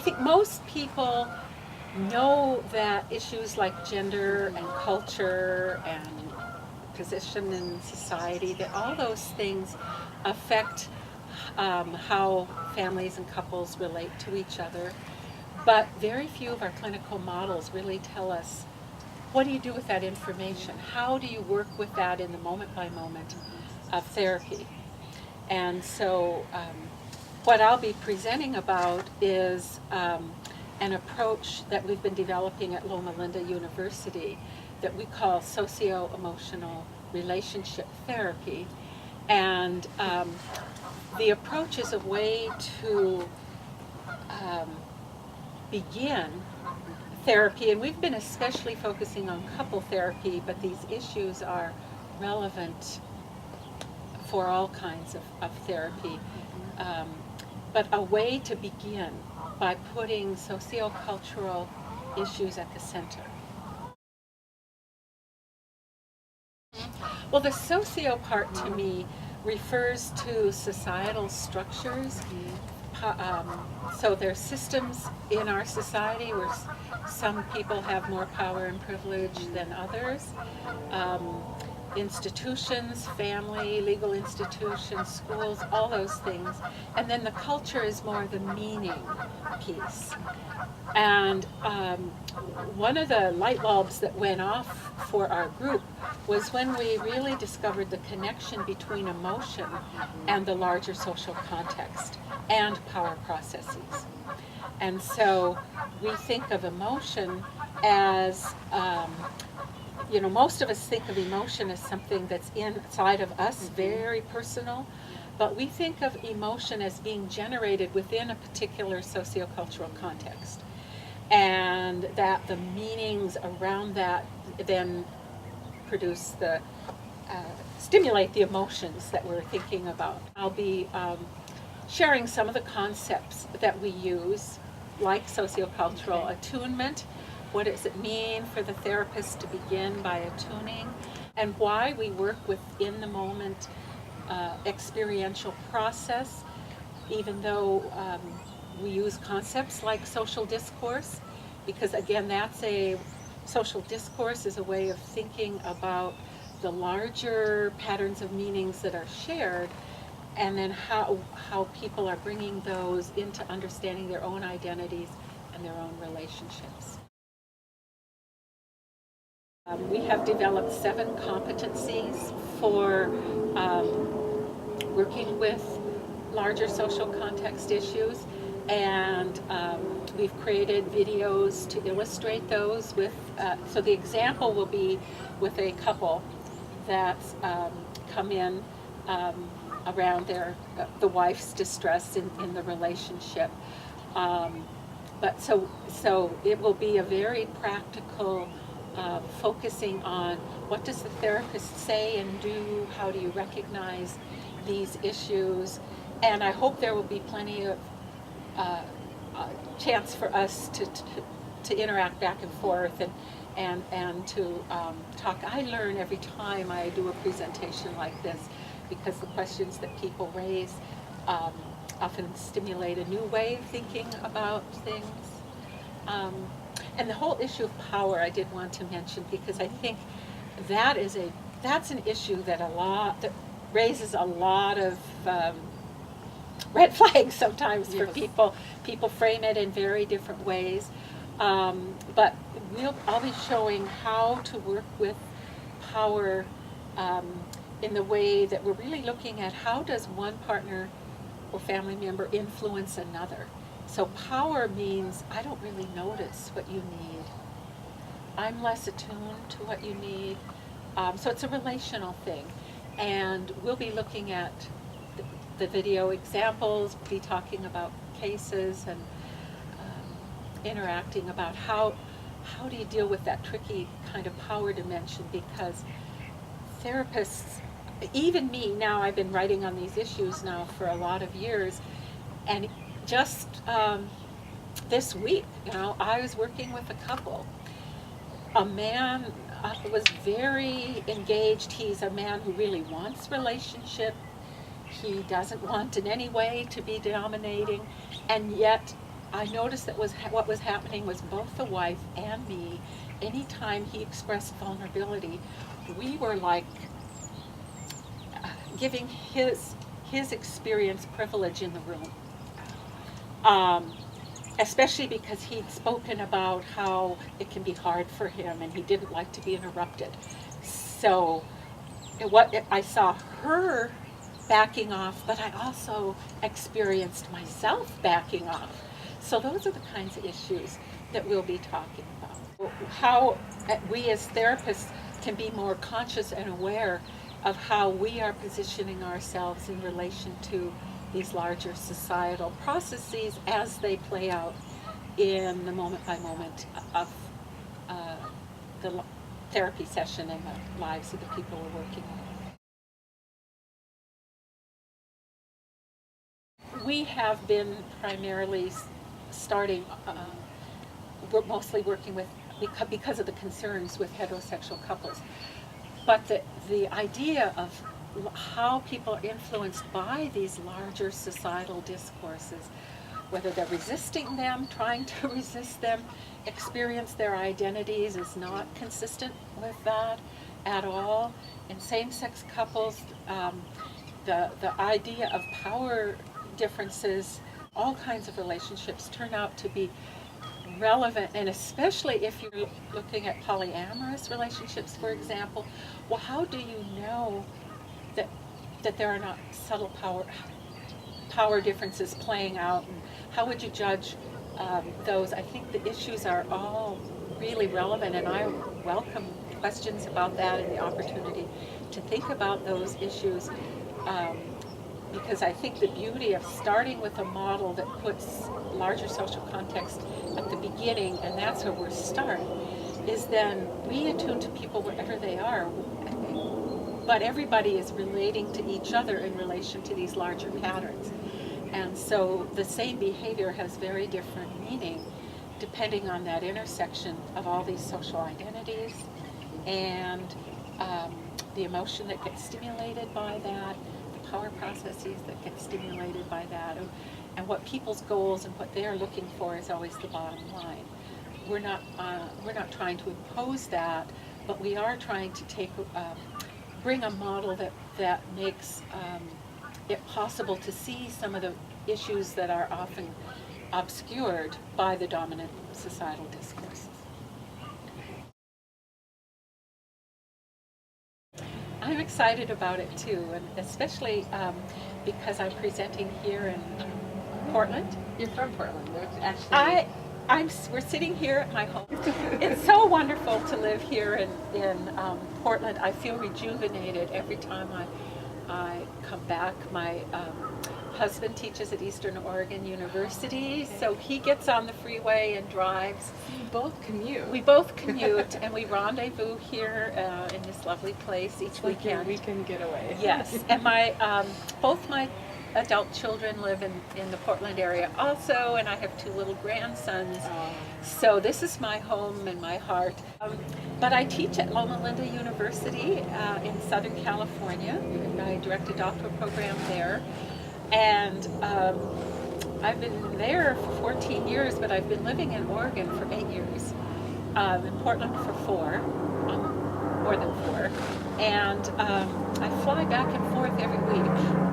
think most people know that issues like gender and culture and position in society, that all those things affect how families and couples relate to each other. But very few of our clinical models really tell us, what do you do with that information? How do you work with that in the moment by moment of therapy? And so what I'll be presenting about is an approach that we've been developing at Loma Linda University that we call Socio-Emotional Relationship Therapy. And the approach is a way to begin therapy, and we've been especially focusing on couple therapy, but these issues are relevant for all kinds of therapy. But a way to begin by putting sociocultural issues at the center. Well, the socio part to me refers to societal structures. So there's systems in our society where some people have more power and privilege than others. Institutions, family, legal institutions, schools, all those things. And then the culture is more the meaning piece. And one of the light bulbs that went off for our group was when we really discovered the connection between emotion and the larger social context and power processes. And so we think of emotion as, most of us think of emotion as something that's inside of us, very personal, but we think of emotion as being generated within a particular sociocultural context. And that the meanings around that then produce stimulate the emotions that we're thinking about. I'll be sharing some of the concepts that we use, like sociocultural attunement. What does it mean for the therapist to begin by attuning, and why we work within the moment experiential process, even though we use concepts like social discourse, because again, social discourse is a way of thinking about the larger patterns of meanings that are shared, and then how people are bringing those into understanding their own identities and their own relationships. We have developed 7 competencies for working with larger social context issues, and we've created videos to illustrate those with, so the example will be with a couple that's come in around the wife's distress in the relationship. But so it will be a very practical focusing on what does the therapist say and do, how do you recognize these issues, and I hope there will be plenty of chance for us to interact back and forth and to talk. I learn every time I do a presentation like this, because the questions that people raise often stimulate a new way of thinking about things. And the whole issue of power I did want to mention, because I think that's an issue that raises a lot of red flags sometimes for people. People frame it in very different ways. But I'll be showing how to work with power in the way that we're really looking at how does one partner or family member influence another. So power means I don't really notice what you need. I'm less attuned to what you need. So it's a relational thing. And we'll be looking at the video examples, be talking about cases and interacting about how do you deal with that tricky kind of power dimension, because therapists, even me, now I've been writing on these issues now for a lot of years, and just this week, I was working with a couple. A man was very engaged. He's a man who really wants relationship. He doesn't want in any way to be dominating, and yet I noticed that what was happening was both the wife and me, anytime he expressed vulnerability, we were like giving his experience privilege in the room. Especially because he'd spoken about how it can be hard for him and he didn't like to be interrupted. So I saw her backing off, but I also experienced myself backing off. So those are the kinds of issues that we'll be talking about. How we as therapists can be more conscious and aware of how we are positioning ourselves in relation to these larger societal processes as they play out in the moment by moment of the therapy session and the lives of the people we're working with. We have been primarily starting, we're mostly working with, because of the concerns with heterosexual couples. But the idea of how people are influenced by these larger societal discourses, whether they're resisting them, trying to resist them, experience their identities is not consistent with that at all. In same-sex couples, the idea of power differences, all kinds of relationships turn out to be relevant, and especially if you're looking at polyamorous relationships, for example. Well, how do you know that there are not subtle power differences playing out, and how would you judge those? I think the issues are all really relevant, and I welcome questions about that and the opportunity to think about those issues, because I think the beauty of starting with a model that puts larger social context at the beginning, and that's where we start, is then we attune to people wherever they are, but everybody is relating to each other in relation to these larger patterns. And so the same behavior has very different meaning depending on that intersection of all these social identities and the emotion that gets stimulated by that, the power processes that get stimulated by that, and what people's goals and what they're looking for is always the bottom line. We're not trying to impose that, but we are trying to bring a model that makes it possible to see some of the issues that are often obscured by the dominant societal discourses. I'm excited about it too, and especially because I'm presenting here in Portland. You're from Portland, actually. We're sitting here at my home. It's so wonderful to live here in Portland. I feel rejuvenated every time I come back. My husband teaches at Eastern Oregon University, so he gets on the freeway and drives. You both commute. We both commute, and we rendezvous here in this lovely place each weekend. Weekend getaway. Yes, and both my adult children live in the Portland area also, and I have 2 little grandsons. So this is my home and my heart. But I teach at Loma Linda University in Southern California. I direct a doctoral program there. And I've been there for 14 years, but I've been living in Oregon for 8 years, in Portland for 4, more than 4. And I fly back and forth every week.